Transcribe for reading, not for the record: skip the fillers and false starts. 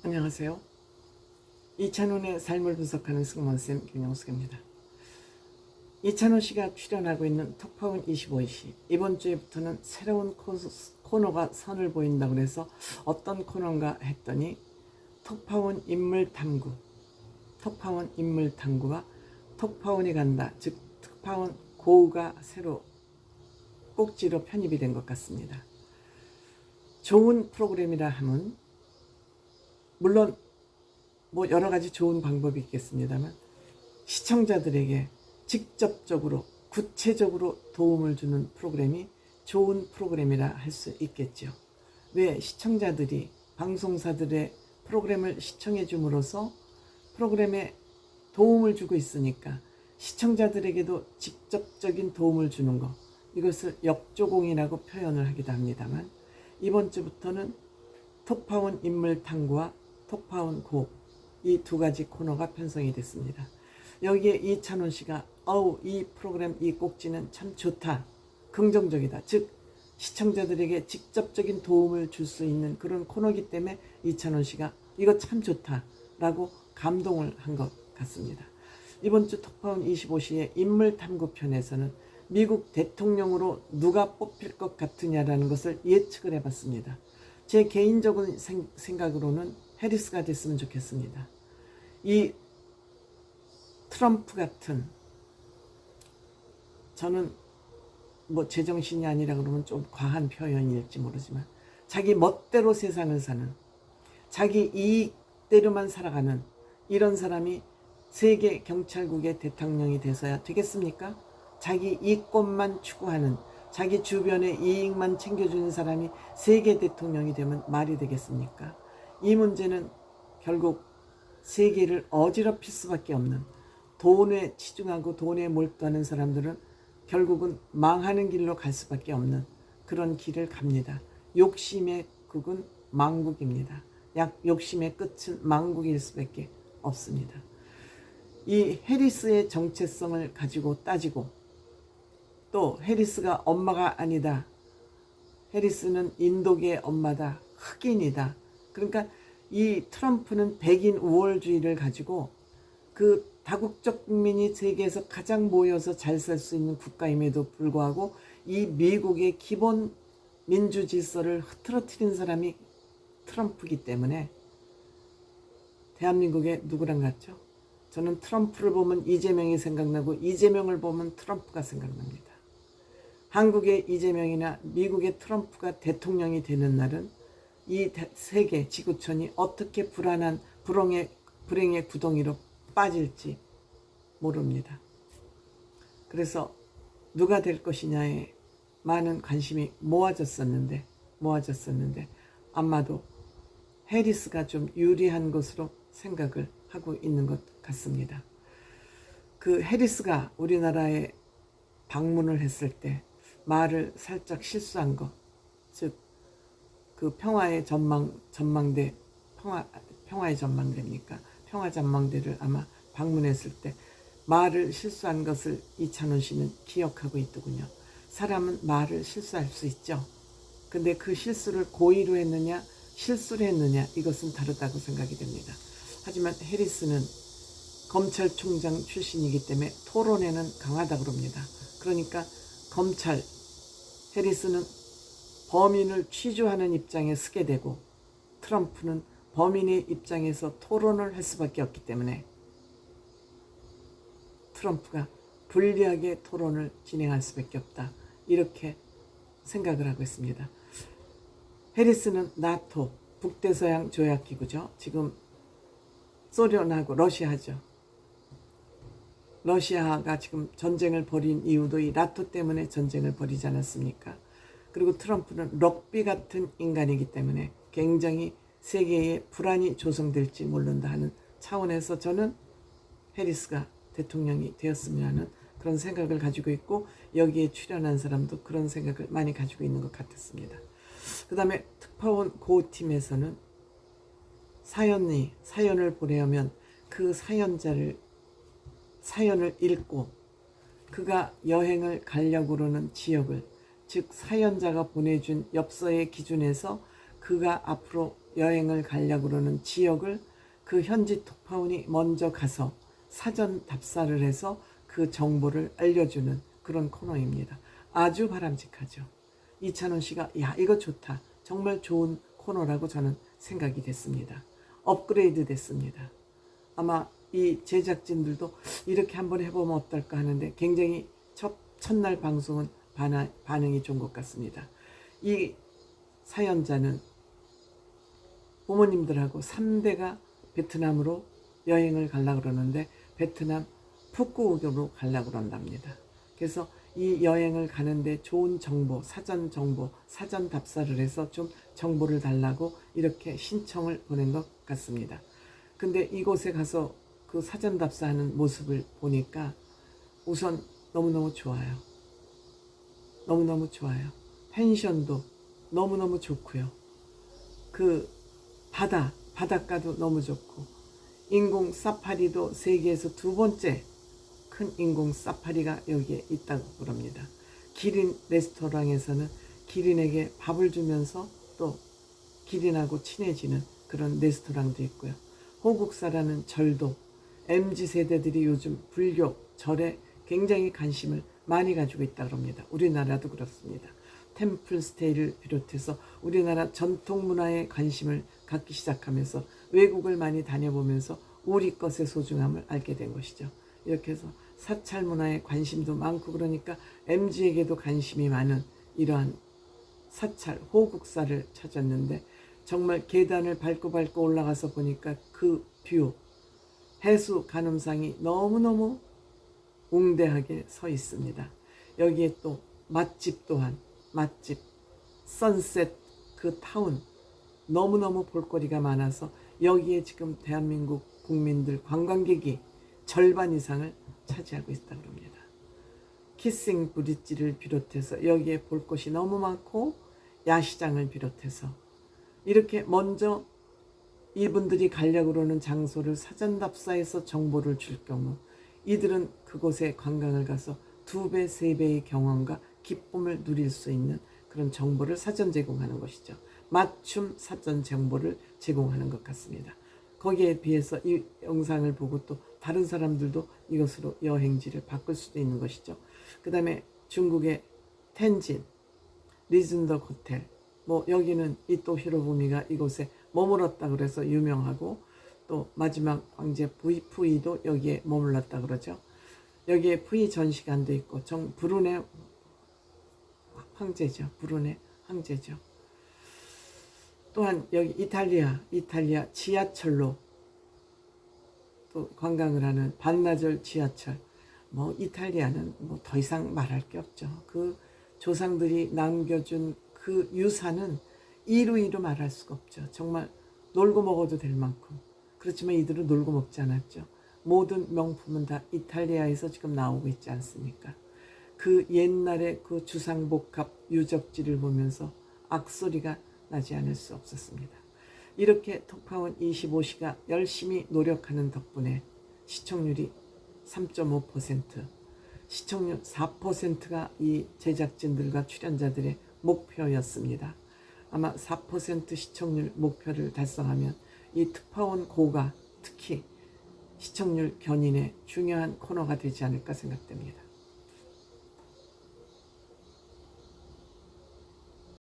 안녕하세요. 이찬원의 삶을 분석하는 승무원쌤 김영숙입니다. 이찬원 씨가 출연하고 있는 톡파운 25시 이번 주에부터는 새로운 코너가 선을 보인다고 해서 어떤 코너인가 했더니 톡파운 인물탐구, 톡파운 인물탐구와 톡파운이 간다, 즉 톡파운 고우가 새로 꼭지로 편입이 된 것 같습니다. 좋은 프로그램이라 하면 물론 뭐 여러 가지 좋은 방법이 있겠습니다만 시청자들에게 직접적으로 구체적으로 도움을 주는 프로그램이 좋은 프로그램이라 할 수 있겠죠. 왜 시청자들이 방송사들의 프로그램을 시청해 줌으로써 프로그램에 도움을 주고 있으니까 시청자들에게도 직접적인 도움을 주는 것, 이것을 역조공이라고 표현을 하기도 합니다만 이번 주부터는 톡파운 인물탐구와 톡파운 고, 이 두 가지 코너가 편성이 됐습니다. 여기에 이찬원 씨가 이 프로그램 이 꼭지는 참 좋다, 긍정적이다, 즉 시청자들에게 직접적인 도움을 줄 수 있는 그런 코너이기 때문에 이찬원 씨가 이거 참 좋다 라고 감동을 한 것 같습니다. 이번 주 톡파운 25시의 인물탐구 편에서는 미국 대통령으로 누가 뽑힐 것 같으냐라는 것을 예측을 해봤습니다. 제 개인적인 생각으로는 해리스가 됐으면 좋겠습니다. 이 트럼프 같은, 저는 뭐 제정신이 아니라 그러면 좀 과한 표현일지 모르지만 자기 멋대로 세상을 사는, 자기 이익대로만 살아가는 이런 사람이 세계 경찰국의 대통령이 돼서야 되겠습니까? 자기 이권만 추구하는, 자기 주변의 이익만 챙겨주는 사람이 세계 대통령이 되면 말이 되겠습니까? 이 문제는 결국 세계를 어지럽힐 수밖에 없는, 돈에 치중하고 돈에 몰두하는 사람들은 결국은 망하는 길로 갈 수밖에 없는 그런 길을 갑니다. 욕심의 극은 망국입니다. 욕심의 끝은 망국일 수밖에 없습니다. 이 해리스의 정체성을 가지고 따지고, 또 해리스가 엄마가 아니다, 해리스는 인도계의 엄마다, 흑인이다, 그러니까 이 트럼프는 백인 우월주의를 가지고 그 다국적 국민이 세계에서 가장 모여서 잘 살 수 있는 국가임에도 불구하고 이 미국의 기본 민주 질서를 흐트러뜨린 사람이 트럼프이기 때문에 대한민국의 누구랑 같죠? 저는 트럼프를 보면 이재명이 생각나고 이재명을 보면 트럼프가 생각납니다. 한국의 이재명이나 미국의 트럼프가 대통령이 되는 날은 이 세계 지구촌이 어떻게 불안한 불행의 구덩이로 빠질지 모릅니다. 그래서 누가 될 것이냐에 많은 관심이 모아졌었는데 아마도 해리스가 좀 유리한 것으로 생각을 하고 있는 것 같습니다. 그 해리스가 우리나라에 방문을 했을 때 말을 살짝 실수한 것, 즉 그 평화의 전망대, 평화의 전망대입니까? 평화 전망대를 아마 방문했을 때 말을 실수한 것을 이찬원 씨는 기억하고 있더군요. 사람은 말을 실수할 수 있죠. 근데 그 실수를 고의로 했느냐 실수를 했느냐, 이것은 다르다고 생각이 됩니다. 하지만 해리스는 검찰총장 출신이기 때문에 토론에는 강하다고 그럽니다. 그러니까 해리스는 범인을 취조하는 입장에 서게 되고 트럼프는 범인의 입장에서 토론을 할 수밖에 없기 때문에 트럼프가 불리하게 토론을 진행할 수밖에 없다, 이렇게 생각을 하고 있습니다. 해리스는 나토, 북대서양 조약기구죠. 지금 소련하고 러시아죠. 러시아가 지금 전쟁을 벌인 이유도 이 나토 때문에 전쟁을 벌이지 않았습니까? 그리고 트럼프는 럭비 같은 인간이기 때문에 굉장히 세계에 불안이 조성될지 모른다 하는 차원에서 저는 해리스가 대통령이 되었으면 하는 그런 생각을 가지고 있고, 여기에 출연한 사람도 그런 생각을 많이 가지고 있는 것 같았습니다. 그 다음에 특파원 고팀에서는 사연을 보내면 그 사연을 읽고 그가 여행을 가려고 그러는 지역을, 즉 사연자가 보내준 엽서의 기준에서 그가 앞으로 여행을 가려고 그러는 지역을 그 현지 특파원이 먼저 가서 사전 답사를 해서 그 정보를 알려주는 그런 코너입니다. 아주 바람직하죠. 이찬원 씨가 야 이거 좋다. 정말 좋은 코너라고 저는 생각이 됐습니다. 업그레이드 됐습니다. 아마 이 제작진들도 이렇게 한번 해보면 어떨까 하는데 굉장히 첫날 방송은 반응이 좋은 것 같습니다. 이 사연자는 부모님들하고 3대가 베트남으로 여행을 가려고 그러는데 베트남 푸꾸옥으로 가려고 그런답니다. 그래서 이 여행을 가는데 좋은 정보, 사전 정보, 사전 답사를 해서 좀 정보를 달라고 이렇게 신청을 보낸 것 같습니다. 근데 이곳에 가서 그 사전 답사하는 모습을 보니까 우선 너무너무 좋아요. 너무너무 좋아요. 펜션도 너무너무 좋고요. 그 바닷가도 너무 좋고 인공 사파리도 세계에서 2번째 큰 인공 사파리가 여기에 있다고 그럽니다. 기린 레스토랑에서는 기린에게 밥을 주면서 또 기린하고 친해지는 그런 레스토랑도 있고요. 호국사라는 절도 MZ세대들이 요즘 불교 절에 굉장히 관심을 많이 가지고 있다고 합니다. 우리나라도 그렇습니다. 템플스테이를 비롯해서 우리나라 전통문화에 관심을 갖기 시작하면서 외국을 많이 다녀보면서 우리 것의 소중함을 알게 된 것이죠. 이렇게 해서 사찰 문화에 관심도 많고 그러니까 MZ에게도 관심이 많은 이러한 사찰, 호국사를 찾았는데 정말 계단을 밟고 올라가서 보니까 그 뷰, 해수 가늠상이 너무너무 웅대하게 서 있습니다. 여기에 또 맛집 또한 맛집, 선셋 그 타운 너무너무 볼거리가 많아서 여기에 지금 대한민국 국민들 관광객이 절반 이상을 차지하고 있다고 합니다. 키싱 브릿지를 비롯해서 여기에 볼 것이 너무 많고 야시장을 비롯해서 이렇게 먼저 이분들이 가려고 그러는 장소를 사전 답사해서 정보를 줄 경우 이들은 그곳에 관광을 가서 2배, 3배의 경험과 기쁨을 누릴 수 있는 그런 정보를 사전 제공하는 것이죠. 맞춤 사전 정보를 제공하는 것 같습니다. 거기에 비해서 이 영상을 보고 또 다른 사람들도 이것으로 여행지를 바꿀 수도 있는 것이죠. 그 다음에 중국의 텐진, 리즌더 호텔, 여기는 이토 히로부미가 이곳에 머물렀다 그래서 유명하고 또 마지막 황제 푸이도 여기에 머물렀다 그러죠. 여기에 푸이 전시관도 있고 브루네 황제죠. 브루네 황제죠. 또한 여기 이탈리아 지하철로 또 관광을 하는 반나절 지하철. 이탈리아는 더 이상 말할 게 없죠. 그 조상들이 남겨준 그 유산은 이루 말할 수가 없죠. 정말 놀고 먹어도 될 만큼. 그렇지만 이들은 놀고 먹지 않았죠. 모든 명품은 다 이탈리아에서 지금 나오고 있지 않습니까? 그 옛날의 그 주상복합 유적지를 보면서 악소리가 나지 않을 수 없었습니다. 이렇게 톡파원 25시가 열심히 노력하는 덕분에 시청률이 3.5%, 시청률 4%가 이 제작진들과 출연자들의 목표였습니다. 아마 4% 시청률 목표를 달성하면 이 특파원 고가 특히 시청률 견인의 중요한 코너가 되지 않을까 생각됩니다.